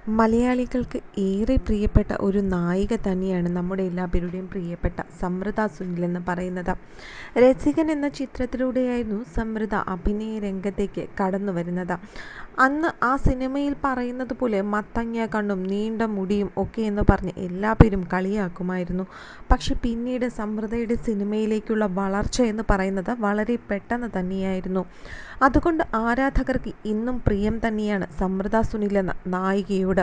മലയാളികൾക്ക് ഏറെ പ്രിയപ്പെട്ട ഒരു നായിക തന്നെയാണ് നമ്മുടെ എല്ലാവരുടെയും പ്രിയപ്പെട്ട സമൃദ്ധ സുനിൽ എന്ന് പറയുന്നത്. രസികൻ എന്ന ചിത്രത്തിലൂടെയായിരുന്നു സമൃദ്ധ അഭിനയ രംഗത്തേക്ക് കടന്നു വരുന്നത്. അന്ന് ആ സിനിമയിൽ പറയുന്നത് പോലെ മത്തങ്ങ കണ്ണും നീണ്ട മുടിയും ഒക്കെ എന്ന് പറഞ്ഞ് എല്ലാവരും കളിയാക്കുമായിരുന്നു. പക്ഷെ പിന്നീട് സമൃദ്ധയുടെ സിനിമയിലേക്കുള്ള വളർച്ച എന്ന് പറയുന്നത് വളരെ പെട്ടെന്ന് തന്നെയായിരുന്നു. അതുകൊണ്ട് ആരാധകർക്ക് ഇന്നും പ്രിയം തന്നെയാണ് സമൃദ്ധ സുനിൽ എന്ന നായികയോട്.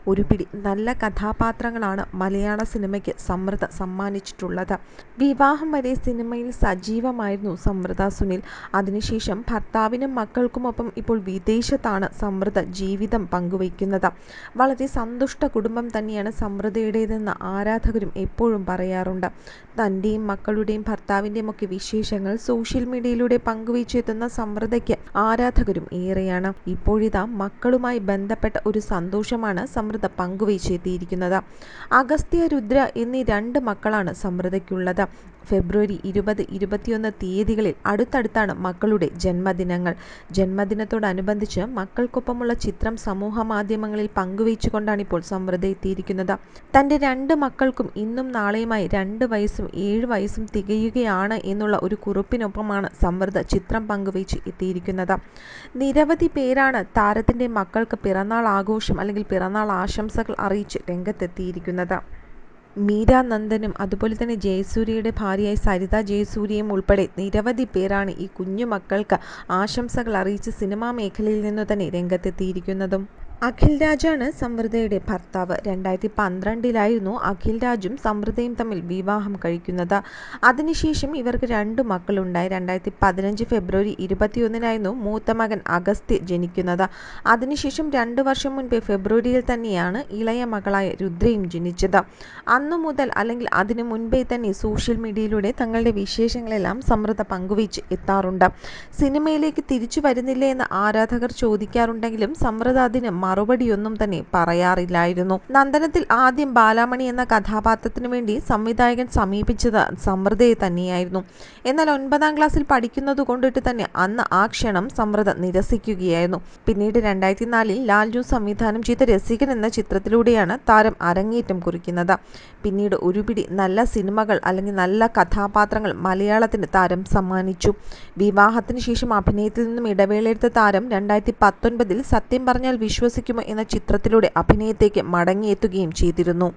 ഒരു പിടി നല്ല കഥാപാത്രങ്ങളാണ് മലയാള സിനിമയ്ക്ക് സമൃദ്ധ സമ്മാനിച്ചിട്ടുള്ളത്. വിവാഹം വരെ സിനിമയിൽ സജീവമായിരുന്നു സമൃദ്ധ സുനിൽ. അതിനുശേഷം ഭർത്താവിനും മക്കൾക്കുമൊപ്പം ഇപ്പോൾ വിദേശത്താണ് സമൃദ്ധ ജീവിതം പങ്കുവയ്ക്കുന്നത്. വളരെ സന്തുഷ്ട കുടുംബം തന്നെയാണ് സമൃദ്ധയുടേതെന്ന് ആരാധകരും എപ്പോഴും പറയാറുണ്ട്. തൻ്റെയും മക്കളുടെയും ഭർത്താവിൻ്റെയും ഒക്കെ വിശേഷങ്ങൾ സോഷ്യൽ മീഡിയയിലൂടെ പങ്കുവച്ചെത്തുന്ന സമൃദ്ധയ്ക്ക് ആരാധകരും ഏറെയാണ്. ഇപ്പോഴിതാ മക്കളുമായി ബന്ധപ്പെട്ട ഒരു സന്തോഷമാണ് സമൃദ്ധ പങ്കുവച്ചെത്തിയിരിക്കുന്നത്. അഗസ്ത്യ, രുദ്ര എന്നീ 2 മക്കളാണ് സമൃദ്ധയ്ക്കുള്ളത്. ഫെബ്രുവരി 20, 21 തീയതികളിൽ അടുത്തടുത്താണ് മക്കളുടെ ജന്മദിനങ്ങൾ. ജന്മദിനത്തോടനുബന്ധിച്ച് മക്കൾക്കൊപ്പമുള്ള ചിത്രം സമൂഹ മാധ്യമങ്ങളിൽ പങ്കുവച്ചുകൊണ്ടാണ് ഇപ്പോൾ സമൃദ്ധ എത്തിയിരിക്കുന്നത്. തൻ്റെ 2 മക്കൾക്കും ഇന്നും നാളെയുമായി 2 വയസ്സും 7 വയസ്സും തികയുകയാണ് എന്നുള്ള ഒരു കുറിപ്പിനൊപ്പമാണ് സമൃദ്ധ ചിത്രം പങ്കുവച്ച് എത്തിയിരിക്കുന്നത്. നിരവധി പേരാണ് താരത്തിൻ്റെ മക്കൾക്ക് പിറന്നാൾ ആഘോഷം അല്ലെങ്കിൽ പിറന്നാൾ ആശംസകൾ അറിയിച്ച് രംഗത്തെത്തിയിരിക്കുന്നത്. മീര നന്ദനും അതുപോലെ തന്നെ ജയസൂര്യയുടെ ഭാര്യയായ സരിത ജയസൂര്യയും ഉൾപ്പെടെ നിരവധി പേരാണ് ഈ കുഞ്ഞു മക്കൾക്ക് ആശംസകൾ അറിയിച്ച് സിനിമാ മേഖലയിൽ നിന്നു തന്നെ രംഗത്തെത്തിയിരിക്കുന്നതും. അഖിൽ രാജാണ് സമൃദ്ധയുടെ ഭർത്താവ്. 2012 അഖിൽ രാജും സമൃദ്ധയും തമ്മിൽ വിവാഹം കഴിക്കുന്നത്. അതിനുശേഷം ഇവർക്ക് 2 മക്കളുണ്ടായി. 2015 ഫെബ്രുവരി 21 മൂത്ത മകൻ അഗസ്ത്യ ജനിക്കുന്നത്. അതിനുശേഷം 2 വർഷം മുൻപേ ഫെബ്രുവരിയിൽ തന്നെയാണ് ഇളയ മകളായ രുദ്രയും ജനിച്ചത്. അന്നു മുതൽ അല്ലെങ്കിൽ അതിനു മുൻപേ തന്നെ സോഷ്യൽ മീഡിയയിലൂടെ തങ്ങളുടെ വിശേഷങ്ങളെല്ലാം സമൃദ്ധ പങ്കുവച്ച് എത്താറുണ്ട്. സിനിമയിലേക്ക് തിരിച്ചു വരുന്നില്ലേ എന്ന് ആരാധകർ ചോദിക്കാറുണ്ടെങ്കിലും സമൃദ്ധ അതിന് മറുപടിയൊന്നും തന്നെ പറയാറില്ലായിരുന്നു. നന്ദനത്തിൽ ആദ്യം ബാലാമണി എന്ന കഥാപാത്രത്തിനു വേണ്ടി സംവിധായകൻ സമീപിച്ചത് സമൃദ്ധയെ തന്നെയായിരുന്നു. എന്നാൽ 9ാം ക്ലാസ്സിൽ പഠിക്കുന്നത് കൊണ്ടിട്ട് തന്നെ അന്ന് ആ ക്ഷണം സമൃദ്ധ നിരസിക്കുകയായിരുന്നു. പിന്നീട് 2004 ലാൽജു സംവിധാനം ചെയ്ത രസികൻ എന്ന ചിത്രത്തിലൂടെയാണ് താരം അരങ്ങേറ്റം കുറിക്കുന്നത്. പിന്നീട് ഒരുപിടി നല്ല സിനിമകൾ അല്ലെങ്കിൽ നല്ല കഥാപാത്രങ്ങൾ മലയാളത്തിന് താരം സമ്മാനിച്ചു. വിവാഹത്തിന് ശേഷം അഭിനയത്തിൽ നിന്നും ഇടവേളയെടുത്ത താരം 2019 സത്യം പറഞ്ഞാൽ വിശ്വസിക്കുമോ എന്ന ചിത്രത്തിലൂടെ അഭിനയത്തേക്ക് മടങ്ങിയെത്തുകയും ചെയ്തിരുന്നു.